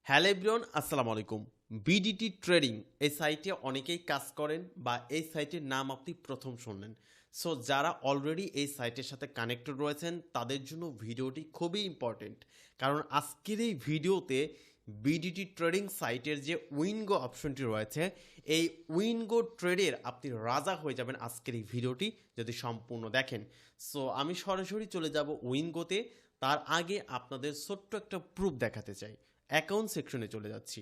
Hello everyone, আসসালামু আলাইকুম। BDT trading এই সাইটে অনেকেই কাজ করেন বা এই সাইটের নাম আপনি প্রথম শুনলেন। সো যারা অলরেডি এই সাইটের সাথে কানেক্টেড রয়েছেন তাদের জন্য ভিডিওটি খুবই ইম্পর্টেন্ট, কারণ আজকের এই ভিডিওতে বিডিটি ট্রেডিং সাইটের যে উইনগো অপশনটি রয়েছে, এই উইনগো ট্রেডের আপনি রাজা হয়ে যাবেন আজকের এই ভিডিওটি যদি সম্পূর্ণ দেখেন। সো আমি সরাসরি চলে যাব উইনগোতে। তার আগে আপনাদের ছোট্ট একটা প্রুফ দেখাতে চাই। অ্যাকাউন্ট সেকশনে চলে যাচ্ছি।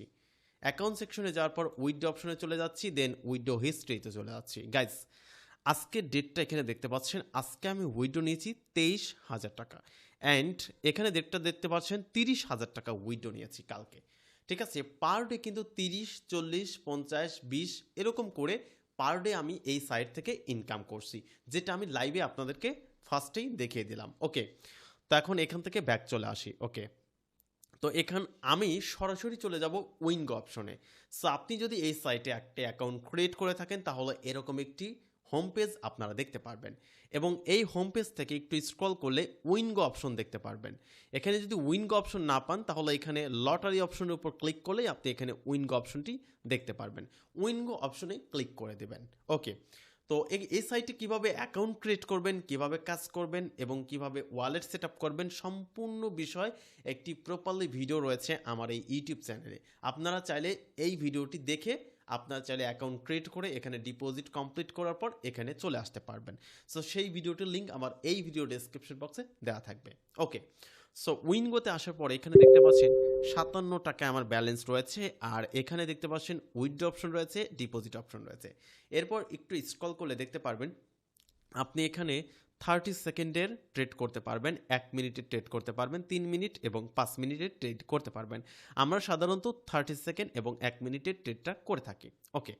অ্যাকাউন্ট সেকশনে যাওয়ার পর উইথড্র অপশনে চলে যাচ্ছি, দেন উইথড্র হিস্ট্রিতে চলে যাচ্ছি। গাইজ, আজকের ডেটটা এখানে দেখতে পাচ্ছেন, আজকে আমি উইথড্র নিয়েছি 23,000 টাকা, অ্যান্ড এখানে ডেটটা দেখতে পাচ্ছেন 30,000 টাকা উইথড্র নিয়েছি কালকে। ঠিক আছে, পার ডে কিন্তু 30, 40, 50, 20 এরকম করে পার ডে আমি এই সাইট থেকে ইনকাম করছি, যেটা আমি লাইভে আপনাদেরকে ফার্স্টেই দেখিয়ে দিলাম। ওকে, তো এখন এখান থেকে ব্যাক চলে আসি। ওকে, তো আমি সরাসরি চলে যাব উইনগো অপশনে। সো আপনি যদি এই সাইটে একটা অ্যাকাউন্ট ক্রিয়েট করে থাকেন তাহলে এরকম একটি হোম পেজ আপনারা দেখতে পারবেন, এবং এই হোম পেজ থেকে একটু স্ক্রল করলে উইনগো অপশন দেখতে পারবেন। এখানে যদি উইনগো অপশন না পান তাহলে এখানে লটারি অপশনের উপর ক্লিক করলেই আপনি এখানে উইনগো অপশনটি দেখতে পারবেন। উইনগো অপশনে ক্লিক করে দেবেন। ওকে, তো এই সাইটে কিভাবে অ্যাকাউন্ট ক্রিয়েট করবেন, কিভাবে কাজ করবেন এবং কিভাবে ওয়ালেট সেট আপ করবেন, সম্পূর্ণ বিষয় একটি প্রপারলি ভিডিও রয়েছে আমার এই ইউটিউব চ্যানেলে। আপনারা চাইলে এই ভিডিওটি দেখে আপনারা চাইলে অ্যাকাউন্ট ক্রিয়েট করে এখানে ডিপোজিট কমপ্লিট করার পর এখানে চলে আসতে পারবেন। সো সেই ভিডিওটির লিঙ্ক আমার এই ভিডিও ডেসক্রিপশন বক্সে দেওয়া থাকবে। ওকে, সো উইনগোতে আসার পর এখানে দেখতে পাচ্ছেন 57 টাকায় আমার ব্যালেন্স রয়েছে, আর এখানে দেখতে পাচ্ছেন উইথড্র অপশন রয়েছে, ডিপোজিট অপশন রয়েছে। এরপর একটু স্ক্রল করলে দেখতে পারবেন আপনি এখানে 30 সেকেন্ডের ট্রেড করতে পারবেন, 1 মিনিটের ট্রেড করতে পারবেন, 3 মিনিট এবং 5 মিনিটের ট্রেড করতে পারবেন। আমরা সাধারণত 30 সেকেন্ড এবং 1 মিনিটের ট্রেডটা করে থাকি। ওকে,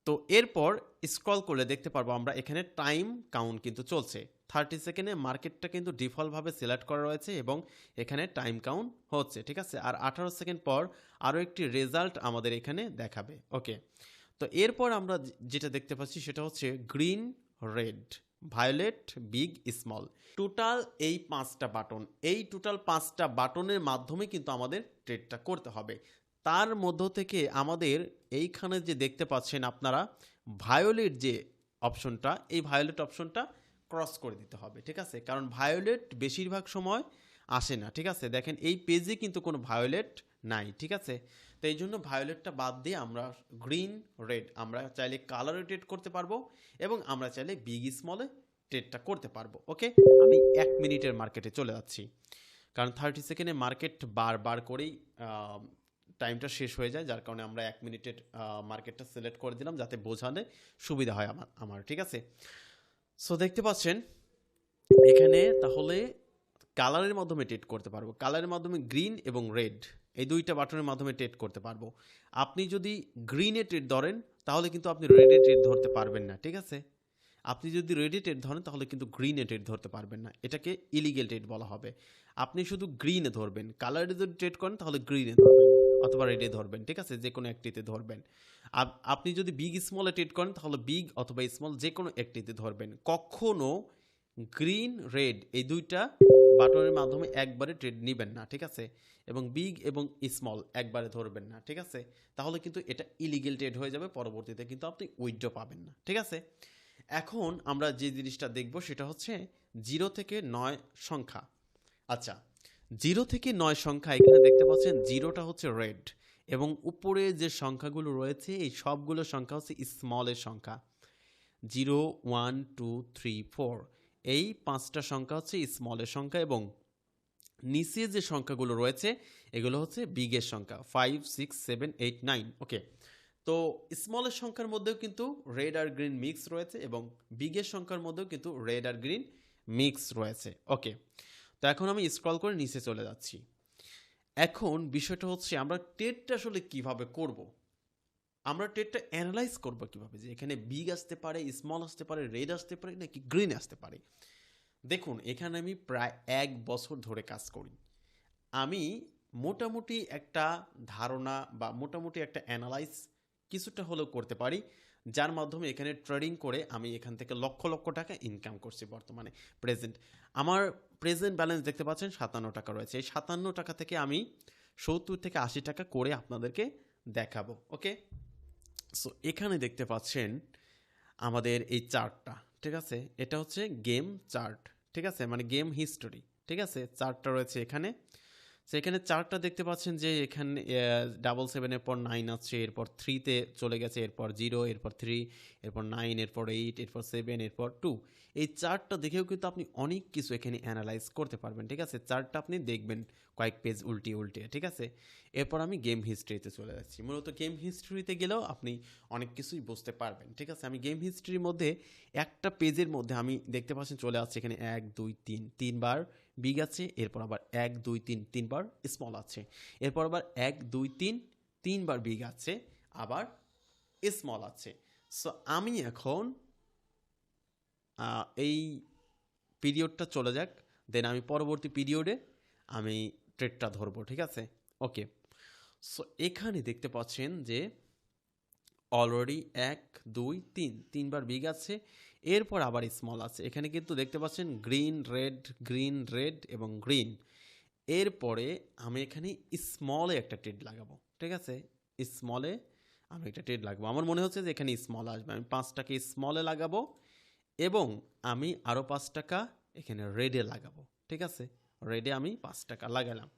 তো এরপর স্ক্রল করলে দেখতে পারবো আমরা এখানে টাইম কাউন্ট কিন্তু চলছে। 30 সেকেন্ডে মার্কেটটা কিন্তু ডিফল্টভাবে সিলেক্ট করা রয়েছে এবং এখানে টাইম কাউন্ট হচ্ছে। ঠিক আছে, আর 18 সেকেন্ড পর আরও একটি রেজাল্ট আমাদের এখানে দেখাবে। ওকে, তো এরপর আমরা যেটা দেখতে পাচ্ছি সেটা হচ্ছে green, red, violet, big, small. Total এই 5টা বাটন, এই টোটাল 5টা বাটনের মাধ্যমে কিন্তু আমাদের ট্রেডটা করতে হবে। তার মধ্য থেকে আমাদের এইখানে যে দেখতে পাচ্ছেন আপনারা ভায়োলেট যে অপশনটা, এই ভায়োলেট অপশনটা ক্রস করে দিতে হবে। ঠিক আছে, কারণ ভায়োলেট বেশিরভাগ সময় আসে না। ঠিক আছে, দেখেন এই পেজে কিন্তু কোনো ভায়োলেট নাই। ঠিক আছে, তো এই জন্য ভায়োলেটটা বাদ দিয়ে আমরা গ্রিন, রেড, আমরা চাইলে কালারে ট্রেড করতে পারবো এবং আমরা চাইলে বিগ স্মলে ট্রেডটা করতে পারবো। ওকে, আমি 1 মিনিটের মার্কেটে চলে যাচ্ছি, কারণ 30 সেকেন্ডে মার্কেট বারবার করেই টাইমটা শেষ হয়ে যায়, যার কারণে আমরা 1 মিনিটের মার্কেটটা সিলেক্ট করে দিলাম যাতে বোঝাতে সুবিধা হয় আমার। ঠিক আছে, সো দেখতে পাচ্ছেন এখানে তাহলে কালারের মাধ্যমে ট্রেড করতে পারবো। কালারের মাধ্যমে গ্রিন এবং রেড এই দুইটা বাটনের মাধ্যমে ট্রেড করতে পারবো। আপনি যদি গ্রিনে ট্রেড ধরেন তাহলে কিন্তু আপনি রেডে ট্রেড ধরতে পারবেন না। ঠিক আছে, আপনি যদি রেডে ট্রেড ধরেন তাহলে কিন্তু গ্রিনে ট্রেড ধরতে পারবেন না, এটাকে ইলিগেল ট্রেড বলা হবে। আপনি শুধু গ্রিনে ধরবেন, কালারে যদি ট্রেড করেন তাহলে গ্রিনে ধরবেন অথবা রেডে ধরবেন। ঠিক আছে, যে কোনো একটিতে ধরবেন। আপনি যদি বিগ স্মলে ট্রেড করেন তাহলে বিগ অথবা স্মল যে কোনো একটিতে ধরবেন। কখনো গ্রিন, রেড এই দুইটা বাটনের মাধ্যমে একবারে ট্রেড নেবেন না। ঠিক আছে, এবং বিগ এবং স্মল একবারে ধরবেন না। ঠিক আছে, তাহলে কিন্তু এটা ইলিগেল ট্রেড হয়ে যাবে, পরবর্তীতে কিন্তু আপনি উইথড্র পাবেন না। ঠিক আছে, এখন আমরা যে জিনিসটা দেখব সেটা হচ্ছে 0 থেকে 9 সংখ্যা। আচ্ছা, 0 থেকে 9 সংখ্যা এখানে দেখতে পাচ্ছেন, 0টা হচ্ছে রেড এবং উপরে যে সংখ্যাগুলো রয়েছে এই সবগুলো সংখ্যা হচ্ছে স্মলের সংখ্যা। 0, 1, 2, 3, 4 এই 5টা সংখ্যা হচ্ছে স্মলের সংখ্যা, এবং নিচে যে সংখ্যাগুলো রয়েছে এগুলো হচ্ছে বিগের সংখ্যা 5, 6, 7, 8, 9। ওকে, তো স্মলের সংখ্যার মধ্যেও কিন্তু রেড আর গ্রিন মিক্স রয়েছে এবং বিগের সংখ্যার মধ্যেও কিন্তু রেড আর গ্রিন মিক্স রয়েছে। ওকে, তো এখন আমি স্ক্রল করে নিচে চলে যাচ্ছি। এখন বিষয়টা হচ্ছে আমরা ট্রেডটা আসলে কিভাবে করব, আমরা ট্রেডটা অ্যানালাইজ করব কিভাবে, যে এখানে বিগ আসতে পারে, স্মল আসতে পারে, রেড আসতে পারে, নাকি গ্রিন আসতে পারে। দেখুন, এখানে আমি প্রায় 1 বছর ধরে কাজ করি। আমি মোটামুটি একটা ধারণা বা মোটামুটি একটা অ্যানালাইজ কিছুটা হলেও করতে পারি, যার মাধ্যমে এখানে ট্রেডিং করে আমি এখান থেকে লক্ষ লক্ষ টাকা ইনকাম করছি। বর্তমানে আমার প্রেজেন্ট ব্যালেন্স দেখতে পাচ্ছেন 57 টাকা রয়েছে। এই 57 টাকা থেকে আমি 70 থেকে 80 টাকা করে আপনাদেরকে দেখাবো। ওকে, সো এখানে দেখতে পাচ্ছেন আমাদের এই চার্টটা, ঠিক আছে? এটা হচ্ছে গেম চার্ট, ঠিক আছে, মানে গেম হিস্টোরি, ঠিক আছে? চার্টটা রয়েছে এখানে। সো এখানে চার্টটা দেখতে পাচ্ছেন যে এখানে 777 পর 9 আছে, এরপর 3-তে চলে গেছে, এরপর 0, এরপর 3, এরপর 9, এরপর 8, এরপর 7, এরপর 2। এই চার্টটা দেখেও কিন্তু আপনি অনেক কিছু এখানে অ্যানালাইজ করতে পারবেন, ঠিক আছে? চার্টটা আপনি দেখবেন কয়েক পেজ উল্টিয়ে উল্টিয়ে, ঠিক আছে? এরপর আমি গেম হিস্ট্রিতে চলে যাচ্ছি। মূলত গেম হিস্ট্রিতে গেলেও আপনি অনেক কিছুই বুঝতে পারবেন, ঠিক আছে? আমি গেম হিস্ট্রির মধ্যে একটা পেজের মধ্যে আমি দেখতে পাচ্ছেন চলে আসছে এখানে 1 2 3 তিনবার বিগ আছে, এরপর আবার 1 2 3 তিনবার স্মল আছে, এরপর আবার 1 2 3 তিনবার বিগ আছে, আবার স্মল আছে। সো আমি এখন এই পিরিয়ডটা চলে যাক, দেন আমি পরবর্তী পিরিয়ডে আমি ট্রেডটা ধরবো, ঠিক আছে? ওকে, সো এখানে দেখতে পাচ্ছেন যে অলরেডি 1 2 3 তিনবার বিগ আছে, এরপর আবার স্মল আছে। এখানে কিন্তু দেখতে পাচ্ছেন গ্রিন রেড এবং গ্রিন। এরপরে আমি এখানে স্মলে একটা ট্রেড লাগাবো, ঠিক আছে? স্মলে আমি একটা ট্রেড লাগাবো, আমার মনে হচ্ছে যে এখানে স্মল আসবে। আমি 5 টাকা স্মলে লাগাবো এবং আমি আরও 5 টাকা এখানে রেডে লাগাবো, ঠিক আছে? রেডে আমি 5 টাকা লাগালাম।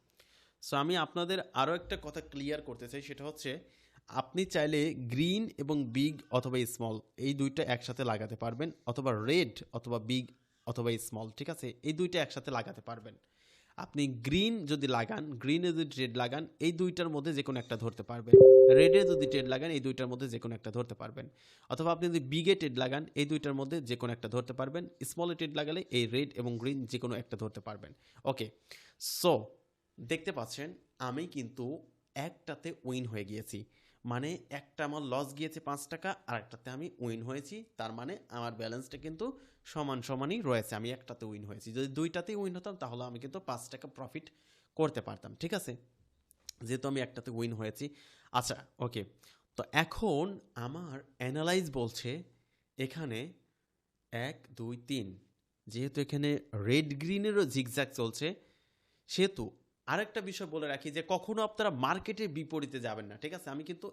সো আমি আপনাদের আরও একটা কথা ক্লিয়ার করতে চাই, সেটা হচ্ছে আপনি চাইলে গ্রিন এবং বিগ অথবা স্মল এই দুইটা একসাথে লাগাতে পারবেন, অথবা রেড অথবা বিগ অথবা স্মল, ঠিক আছে? এই দুইটা একসাথে লাগাতে পারবেন। আপনি গ্রিন যদি লাগান, গ্রিনে যদি ট্রেড লাগান, এই দুইটার মধ্যে যে কোনো একটা ধরতে পারবেন। রেডে যদি ট্রেড লাগান, এই দুইটার মধ্যে যে কোনো একটা ধরতে পারবেন। অথবা আপনি যদি বিগে ট্রেড লাগান, এই দুইটার মধ্যে যে কোনো একটা ধরতে পারবেন। স্মলে ট্রেড লাগালে এই রেড এবং গ্রিন যে কোনো একটা ধরতে পারবেন। ওকে, সো দেখতে পাচ্ছেন আমি কিন্তু একটাতে উইন হয়ে গিয়েছি, মানে একটা আমার লস গিয়েছে 5 টাকা, আর একটাতে আমি উইন হয়েছি। তার মানে আমার ব্যালেন্সটা কিন্তু সমান সমানই রয়েছে। আমি একটাতে উইন হয়েছি, যদি দুইটাতেই উইন হতাম তাহলে আমি কিন্তু 5 টাকা প্রফিট করতে পারতাম, ঠিক আছে? যেহেতু আমি একটাতে উইন হয়েছি। আচ্ছা, ওকে, তো এখন আমার অ্যানালাইজ বলছে এখানে 1 2 3, যেহেতু এখানে রেড গ্রিনেরও জিগজ্যাগ চলছে, সেহেতু আরেকটা বিষয় বলে রাখি যে কখনো আপনারা মার্কেটের বিপরীতে যাবেন না, ঠিক আছে? আমি কিন্তু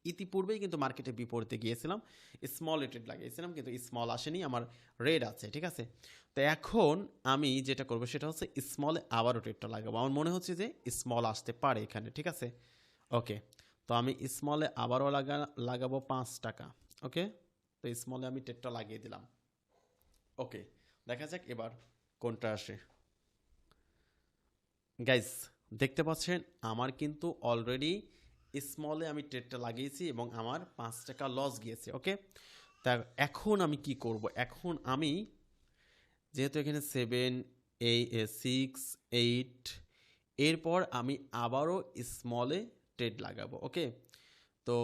ইতিপূর্বেই কিন্তু মার্কেটের বিপরীতে গিয়েছিলাম, স্মল ট্রেড লাগিয়েছিলাম, কিন্তু স্মল আসেনি, আমার রেড আছে, ঠিক আছে? তো এখন আমি যেটা করবো সেটা হচ্ছে স্মলে আবারও ট্রেডটা লাগাবো। আমার মনে হচ্ছে যে স্মল আসতে পারে এখানে, ঠিক আছে? ওকে, তো আমি স্মলে আবারও লাগাবো 5 টাকা। ওকে, তো স্মলে আমি ট্রেডটা লাগিয়ে দিলাম। ওকে, দেখা যাক এবার কোনটা আসে। গাইজ দেখতে পাচ্ছেন আমার কিন্তু অলরেডি স্মলে আমি ট্রেডটা লাগিয়েছি এবং আমার 5 টাকা লস গিয়েছে। ওকে, তা এখন আমি কি করব? এখন আমি যেহেতু এখানে 7 6 8, এরপর আমি আবারও স্মলে ট্রেড লাগাবো। ওকে, তো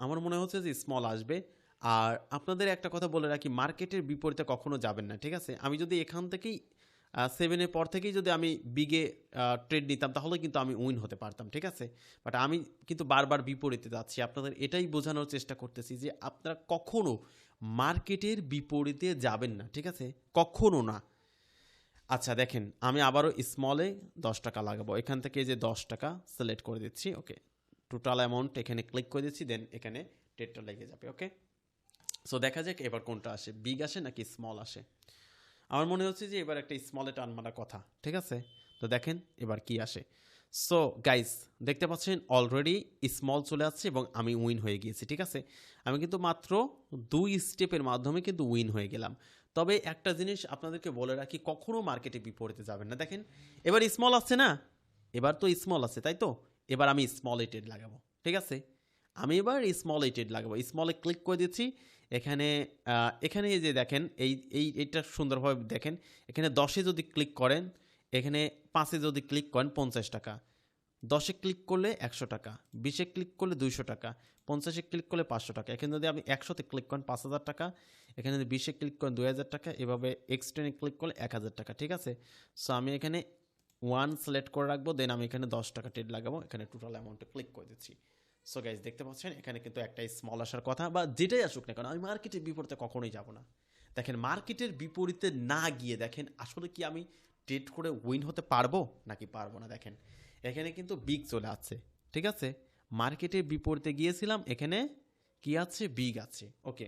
আমার মনে হচ্ছে যে স্মল আসবে। আর আপনাদের একটা কথা বলে রাখি, মার্কেটের বিপরীতে কখনো যাবেন না, ঠিক আছে? আমি যদি এখান থেকেই 7-এর পর থেকেই যদি আমি বিগে ট্রেড নিতাম তাহলে কিন্তু আমি উইন হতে পারতাম, ঠিক আছে? বাট আমি কিন্তু বারবার বিপরীতে যাচ্ছি। আপনাদের এটাই বোঝানোর চেষ্টা করতেছি যে আপনারা কখনো মার্কেটের বিপরীতে যাবেন না, ঠিক আছে? কখনো না। আচ্ছা দেখেন, আমি আবারও স্মলে 10 টাকা লাগাবো। এখান থেকে যে 10 টাকা সিলেক্ট করে দিচ্ছি। ওকে, টোটাল অ্যামাউন্ট এখানে ক্লিক করে দিচ্ছি, দেন এখানে ট্রেডটা লেগে যাবে। ওকে, সো দেখা যাক এবার কোনটা আসে, বিগ আসে নাকি স্মল আসে। আমার মনে হচ্ছে যে এবার একটা স্মলে টান মারা কথা, ঠিক আছে? তো দেখেন এবার কি আসে। সো গাইস দেখতে পাচ্ছেন অলরেডি স্মল চলে আসছে এবং আমি উইন হয়ে গিয়েছি, ঠিক আছে? আমি কিন্তু মাত্র 2 স্টেপের মাধ্যমে কিন্তু উইন হয়ে গেলাম। তবে একটা জিনিস আপনাদেরকে বলে রাখি, কখনো মার্কেটে বিপরীতে যাবেন না। দেখেন এবার স্মল আসছে না, এবার তো স্মল আছে, তাই তো? এবার আমি স্মল ট্রেড লাগাবো, ঠিক আছে? আমি এবার স্মল ট্রেড লাগাবো, স্মলে ক্লিক করে দিচ্ছি। এখানে এখানে এই যে দেখেন এইটা সুন্দরভাবে দেখেন, এখানে 10-এ যদি ক্লিক করেন, এখানে 5-এ যদি ক্লিক করেন 50 টাকা, 10-এ ক্লিক করলে 100 টাকা, 20-এ ক্লিক করলে 200 টাকা, 50-এ ক্লিক করলে 500 টাকা। এখানে যদি আমি 100-তে ক্লিক করেন 5,000 টাকা, এখানে যদি 20-এ ক্লিক করেন 2,000 টাকা, এভাবে এক্সটেন্ডে ক্লিক করলে 1,000 টাকা, ঠিক আছে? সো আমি এখানে 1 সিলেক্ট করে রাখবো, দেন আমি এখানে 10 টাকা ট্রেড লাগাবো, এখানে টোটাল অ্যামাউন্টে ক্লিক করে দিচ্ছি। সো গাইজ দেখতে পাচ্ছেন এখানে কিন্তু একটা স্মল আসার কথা, বা যেটাই আসুক না কেন আমি মার্কেটের বিপরীতে কখনোই যাব না। দেখেন মার্কেটের বিপরীতে না গিয়ে দেখেন আসলে কি আমি ট্রেড করে উইন হতে পারবো নাকি পারবো না। দেখেন এখানে কিন্তু বিগ চলে আছে, ঠিক আছে। মার্কেটের বিপরীতে গিয়েছিলাম, এখানে কি আছে, বিগ আছে। ওকে,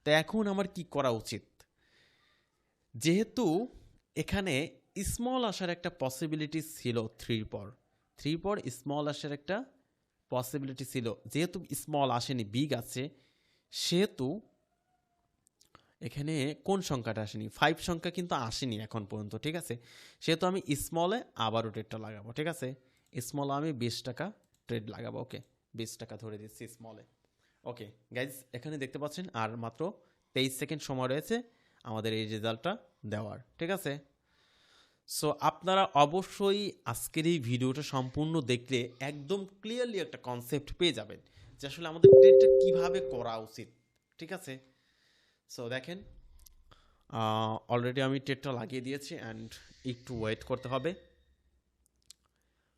তো এখন আমার কি করা উচিত? যেহেতু এখানে স্মল আসার একটা পসিবিলিটি ছিল, থ্রি পর স্মল আসার একটা পসিবিলিটি ছিল, যেহেতু স্মল আসেনি, বিগ আছে, সেহেতু এখানে কোন সংখ্যাটা আসেনি, 5 সংখ্যা কিন্তু আসেনি এখন পর্যন্ত, ঠিক আছে। সেহেতু আমি স্মলে আবারও ট্রেডটা লাগাবো, ঠিক আছে। স্মলে আমি 20 টাকা ট্রেড লাগাবো। ওকে, 20 টাকা ধরে দিচ্ছি স্মলে। ওকে গাইজ, এখানে দেখতে পাচ্ছেন আর মাত্র 23 সেকেন্ড সময় রয়েছে আমাদের এই রেজাল্টটা দেওয়ার, ঠিক আছে। সো আপনারা অবশ্যই আজকের এই ভিডিওটা সম্পূর্ণ দেখলে একদম ক্লিয়ারলি একটা কনসেপ্ট পেয়ে যাবেন যে আসলে আমাদের ট্রেডটা কীভাবে করা উচিত, ঠিক আছে। সো দেখেন, অলরেডি আমি ট্রেডটা লাগিয়ে দিয়েছি অ্যান্ড একটু ওয়েট করতে হবে।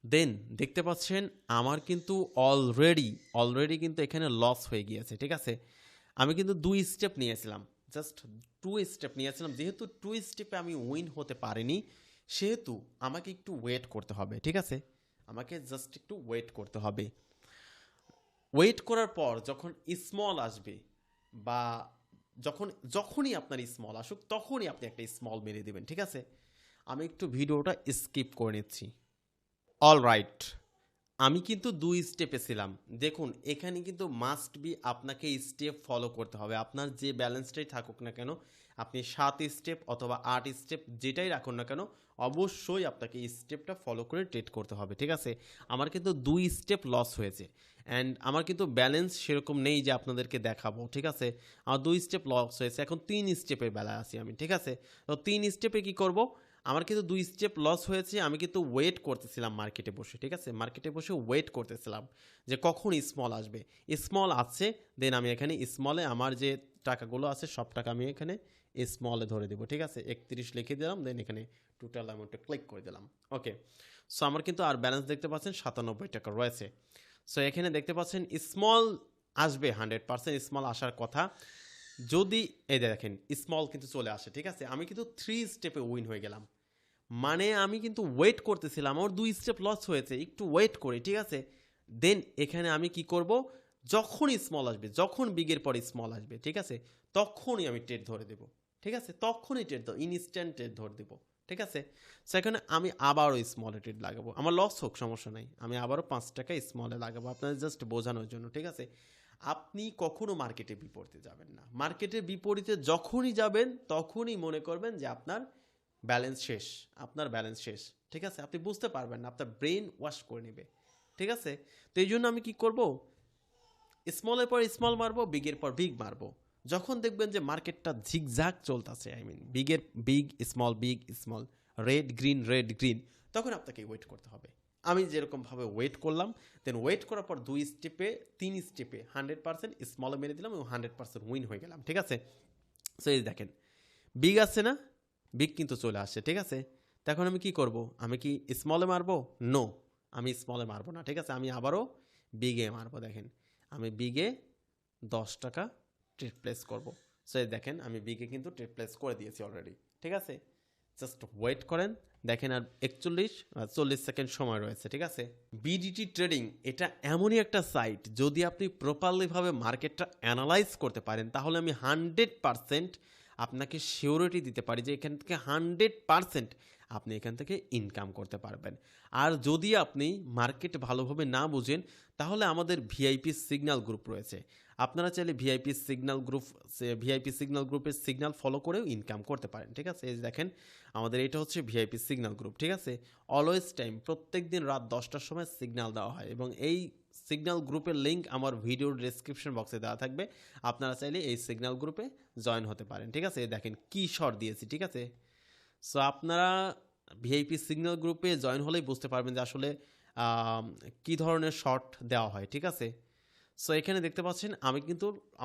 দেন দেখতে পাচ্ছেন আমার কিন্তু অলরেডি কিন্তু এখানে লস হয়ে গিয়েছে, ঠিক আছে। আমি কিন্তু 2 স্টেপ নিয়েছিলাম, জাস্ট 2 স্টেপ নিয়েছিলাম। যেহেতু 2 স্টেপে আমি উইন হতে পারিনি, সেহেতু আমাকে একটু ওয়েট করতে হবে, ঠিক আছে। আমাকে জাস্ট একটু ওয়েট করতে হবে। ওয়েট করার পর যখন স্মল আসবে বা যখনই আপনার স্মল আসুক, তখনই আপনি একটা স্মল মেরে দেবেন, ঠিক আছে। আমি একটু ভিডিওটা স্কিপ করে নিচ্ছি। অলরাইট, আমি কিন্তু 2 স্টেপে ছিলাম। দেখুন এখানে কিন্তু মাস্ট বি আপনাকে স্টেপ ফলো করতে হবে। আপনার যে ব্যালেন্সটাই থাকুক না কেন, আপনি 7 স্টেপ অথবা 8 স্টেপ যেটাই রাখুন না কেন, অবশ্যই আপনাকে এই স্টেপটা ফলো করে ট্রেড করতে হবে, ঠিক আছে। আমার কিন্তু 2 স্টেপ লস হয়েছে অ্যান্ড আমার কিন্তু ব্যালেন্স সেরকম নেই যে আপনাদেরকে দেখাবো, ঠিক আছে। আমার 2 স্টেপ লস হয়েছে, এখন 3 স্টেপের বেলায় আছি আমি, ঠিক আছে। তো 3 স্টেপে কি করব? আমার কিন্তু 2 স্টেপ লস হয়েছে, আমি কিন্তু ওয়েট করতেছিলাম মার্কেটে বসে, ঠিক আছে। মার্কেটে বসে ওয়েট করতেছিলাম যে কখন স্মল আসবে। স্মল আসছে, দেন আমি এখানে স্মলে আমার যে টাকাগুলো আছে সব টাকা আমি এখানে স্মলে ধরে দেবো, ঠিক আছে। 31 লিখে দিলাম, দেন এখানে টোটাল অ্যামাউন্টে ক্লিক করে দিলাম। ওকে, সো আমার কিন্তু আর ব্যালেন্স দেখতে পাচ্ছেন 97 টাকা রয়েছে। সো এখানে দেখতে পাচ্ছেন স্মল আসবে, 100% স্মল আসার কথা। যদি এই দেখেন স্মল কিন্তু চলে আসে, ঠিক আছে। আমি কিন্তু 3 স্টেপে উইন হয়ে গেলাম, মানে আমি কিন্তু ওয়েট করতেছিলাম। আমার 2 স্টেপ লস হয়েছে, একটু ওয়েট করি, ঠিক আছে। দেন এখানে আমি কি করব, যখনই স্মল আসবে, যখন বিগের পরে স্মল আসবে, ঠিক আছে, তখনই আমি ট্রেড ধরে দেব, ঠিক আছে। তখনই ট্রেড ইনস্ট্যান্ট ট্রেড ধরে দেব, ঠিক আছে। সেখানে আমি আবারও স্মলে ট্রেড লাগাবো, আমার লস হোক সমস্যা নাই, আমি আবারও 5 টাকা স্মলে লাগাবো আপনাদের জাস্ট বোঝানোর জন্য, ঠিক আছে। আপনি কখনো মার্কেটের বিপরীতে যাবেন না। মার্কেটের বিপরীতে যখনই যাবেন তখনই মনে করবেন যে আপনার ব্যালেন্স শেষ, আপনার ব্যালেন্স শেষ, ঠিক আছে। আপনি বুঝতে পারবেন না, আপনার ব্রেন ওয়াশ করে নেবে, ঠিক আছে। তো এই জন্য আমি কি করব, স্মলের পর স্মল মারবো, বিগের পর বিগ মারবো। যখন দেখবেন যে মার্কেটটা ঝিকঝাক চলতেছে, বিগ স্মল, রেড গ্রিন, তখন আপনাকে ওয়েট করতে হবে। আমি যেরকমভাবে ওয়েট করলাম, দেন ওয়েট করার পর 2 স্টেপে 3 স্টেপে 100% স্মলে মেরে দিলাম এবং 100% উইন হয়ে গেলাম, ঠিক আছে। সো এই দেখেন বিগ আসছে না, বিগ কিন্তু চলে আসছে, ঠিক আছে। তো এখন আমি কি করব, আমি কি স্মলে মারবো? নো, আমি স্মলে মারবো না, ঠিক আছে। আমি আবারও বিগে মারবো। দেখেন আমি বিগে 10 টাকা ট্রেড প্লেস করব। সো এই দেখেন আমি বিগে কিন্তু ট্রেড প্লেস করে দিয়েছি অলরেডি, ঠিক আছে। জাস্ট ওয়েট করেন, দেখেন আর 41-40 সেকেন্ড সময় রয়েছে, ঠিক আছে। বিডিটি ট্রেডিং এটা এমনই একটা সাইট, যদি আপনি প্রপারলিভাবে মার্কেটটা অ্যানালাইজ করতে পারেন, তাহলে আমি 100% আপনাকে সিওরিটি দিতে পারি যে এখান থেকে 100% আপনি এখান থেকে ইনকাম করতে পারবেন। আর যদি আপনি মার্কেট ভালোভাবে না বুঝেন, তাহলে আমাদের ভিআইপি সিগন্যাল গ্রুপ রয়েছে। আপনারা চাইলে ভিআইপি সিগন্যাল গ্রুপের সিগন্যাল ফলো করেও ইনকাম করতে পারেন, ঠিক আছে। এই দেখেন আমাদের এটা হচ্ছে ভিআইপি সিগন্যাল গ্রুপ, ঠিক আছে। অলওয়েজ টাইম, প্রত্যেক দিন রাত 10টার সময় সিগন্যাল দেওয়া হয় এবং এই সিগন্যাল গ্রুপের লিঙ্ক আমার ভিডিওর ডেসক্রিপশন বক্সে দেওয়া থাকবে। আপনারা চাইলে এই সিগন্যাল গ্রুপে জয়েন হতে পারেন, ঠিক আছে। দেখেন কি শর্ট দিয়েছি, ঠিক আছে। সো আপনারা ভিআইপি সিগন্যাল গ্রুপে জয়েন হলেই বুঝতে পারবেন যে আসলে কী ধরনের শর্ট দেওয়া হয়, ঠিক আছে। সো এখানে দেখতে পাচ্ছেন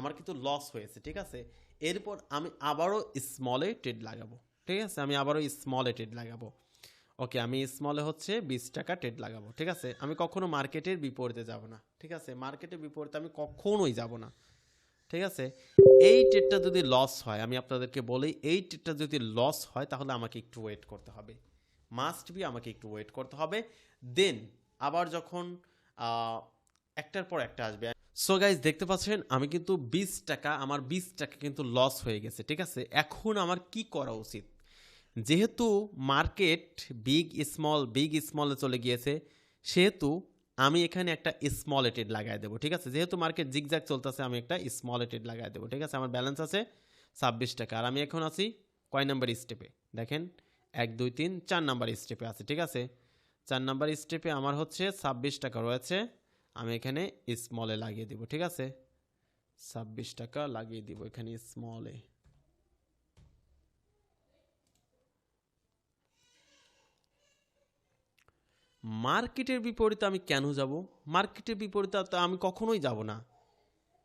আমার কিন্তু লস হয়েছে, ঠিক আছে। এরপর আমি আবারও স্মলে ট্রেড লাগাবো, ঠিক আছে। আমি আবারও স্মলে ট্রেড লাগাবো। ওকে, আমি স্মলে হচ্ছে 20 টাকা ট্রেড লাগাবো, ঠিক আছে। আমি কখনো মার্কেটের বিপরীতে যাব না, ঠিক আছে। মার্কেটের বিপরীতে আমি কখনোই যাব না, ঠিক আছে। এই ট্রেডটা যদি লস হয়, আমি আপনাদেরকে বলি, এই ট্রেডটা যদি লস হয় তাহলে আমাকে একটু ওয়েট করতে হবে, মাস্ট বি আমাকে একটু ওয়েট করতে হবে। দেন আবার যখন একটার পর একটা আসবে। সো গাইজ দেখতে পাচ্ছেন আমি কিন্তু 20 টাকা, আমার 20 টাকা কিন্তু লস হয়ে গেছে, ঠিক আছে। এখন আমার কি করা উচিত? যেহেতু মার্কেট বিগ স্মলে চলে গিয়েছে, সেহেতু আমি এখানে একটা স্মল এটেড লাগাই দেবো, ঠিক আছে। যেহেতু মার্কেট জিগজ্যাগ চলতেছে, আমি একটা স্মল এটেড লাগাই দেবো, ঠিক আছে। আমার ব্যালেন্স আছে 26 টাকা, আর আমি এখন আছি কয় নাম্বার স্টেপে দেখেন, 1 2 3 4 নাম্বার স্টেপে আছে, ঠিক আছে। 4 নাম্বার স্টেপে আমার হচ্ছে 26 টাকা রয়েছে, আমি এখানে স্মলে লাগিয়ে দিব, ঠিক আছে। 26 টাকা লাগিয়ে দিব এখানে স্মলে। মার্কেটের বিপরীতে আমি কেন যাব? মার্কেটের বিপরীতে তো আমি কখনোই যাব না।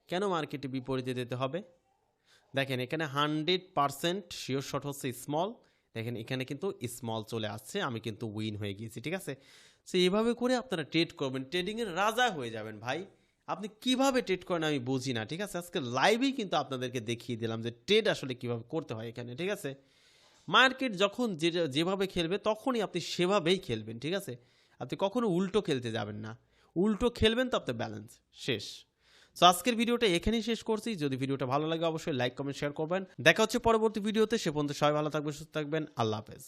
কেন মার্কেটের বিপরীতে যেতে হবে? দেখেন এখানে 100% শিওর শট হচ্ছে স্মল। দেখেন এখানে কিন্তু স্মল চলে আসছে, আমি কিন্তু উইন হয়ে গিয়েছি, ঠিক আছে। সো এইভাবে করে আপনারা ট্রেড করবেন, ট্রেডিংয়ের রাজা হয়ে যাবেন ভাই। আপনি কিভাবে ট্রেড করেন আমি বুঝি না, ঠিক আছে। আজকে লাইভেই কিন্তু আপনাদেরকে দেখিয়ে দিলাম যে ট্রেড আসলে কিভাবে করতে হয় এখানে, ঠিক আছে। মার্কেট যখন যেভাবে খেলবে তখনই আপনি সেভাবেই খেলবেন, ঠিক আছে। আপনি কখনো উল্টো খেলতে যাবেন না। উল্টো খেলবেন তো আপনার ব্যালেন্স শেষ। সো আজকের ভিডিওটা এখানেই শেষ করছি। যদি ভিডিওটা ভালো লাগে অবশ্যই লাইক কমেন্ট শেয়ার করবেন। দেখা হচ্ছে পরবর্তী ভিডিওতে। সে পর্যন্ত সবাই ভালো থাকবেন, সুস্থ থাকবেন। আল্লাহ হাফেজ।